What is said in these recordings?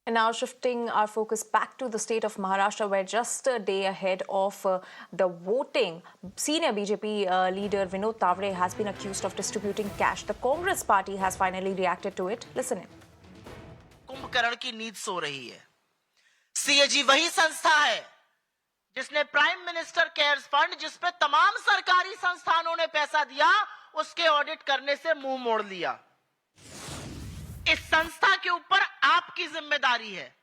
And now shifting our focus back to the state of Maharashtra, where just a day ahead of the voting, senior BJP leader Vinod Tavre has been accused of distributing cash. The Congress party has finally reacted to it. Listen in. Kumbhakarna की नींद सो रही है। CAG वही संस्था है जिसने prime minister cares fund, जिस पे तमाम सरकारी संस्थानों ने पैसा दिया, उसके ऑडिट करने से मुंह मोड़ लिया। इस संस्था के ऊपर आपकी जिम्मेदारी है।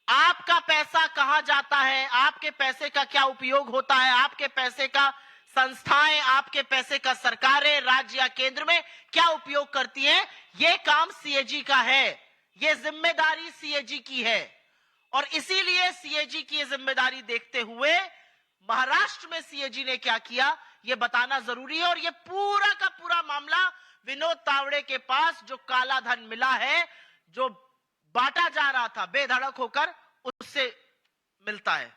आपका पैसा कहां जाता है, आपके पैसे का क्या उपयोग होता है, आपके पैसे का संस्थाएं, आपके पैसे का सरकारें राज्य या केंद्र में क्या उपयोग करती हैं, यह काम सीएजी का है। यह जिम्मेदारी सीएजी की है और इसीलिए सीएजी की यह जिम्मेदारी देखते हुए महाराष्ट्र में सीएजी ने क्या किया, यह बताना जरूरी है। और यह पूरा का पूरा मामला विनोद तावड़े के पास जो काला धन मिला है, जो बांटा जा रहा था बेधड़क होकर, उससे मिलता है।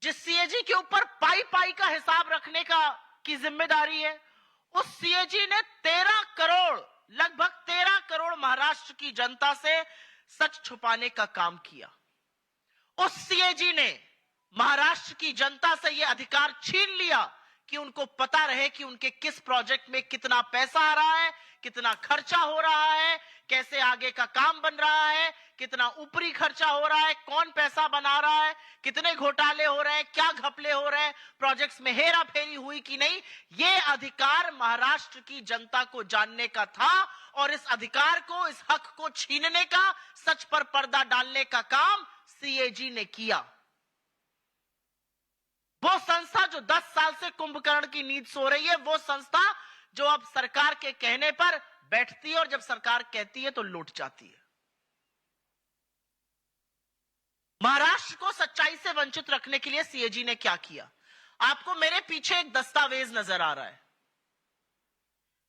जिस सीएजी के ऊपर पाई पाई का हिसाब रखने की जिम्मेदारी है, उस सीएजी ने 13 करोड़, लगभग 13 करोड़ महाराष्ट्र की जनता से सच छुपाने का काम किया। उस सीएजी ने महाराष्ट्र की जनता से यह अधिकार छीन लिया कि उनको पता रहे कि उनके किस प्रोजेक्ट में कितना पैसा आ रहा है, कितना खर्चा हो रहा है, कैसे आगे का काम बन रहा है, कितना ऊपरी खर्चा हो रहा है, कौन पैसा बना रहा है, कितने घोटाले हो रहे हैं, क्या घपले हो रहे हैं, प्रोजेक्ट्स में हेरा फेरी हुई कि नहीं। ये अधिकार महाराष्ट्र की जनता को जानने का था और इस अधिकार को, इस हक को छीनने का, सच पर पर्दा डालने का काम सीएजी ने किया। वो संस्था जो 10 साल से कुंभकर्ण की नींद सो रही है, वो संस्था जो अब सरकार के कहने पर बैठती है और जब सरकार कहती है तो लौट जाती है। महाराष्ट्र को सच्चाई से वंचित रखने के लिए सीएजी ने क्या किया, आपको मेरे पीछे एक दस्तावेज नजर आ रहा है।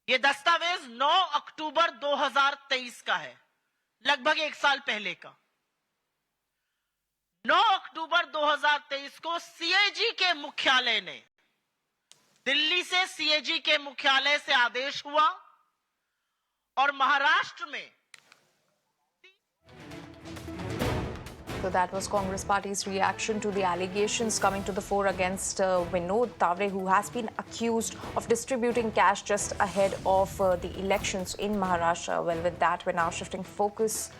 यह दस्तावेज 9 अक्टूबर 2023 का है, लगभग 1 साल पहले का। 9 अक्टूबर 2023 को सीएजी के मुख्यालय ने, दिल्ली से सीएजी के मुख्यालय से आदेश हुआ और महाराष्ट्र में So that was Congress party's reaction to the allegations coming to the fore against Vinod Tavre, who has been accused of distributing cash just ahead of the elections in Maharashtra. Well, with that, we're now shifting focus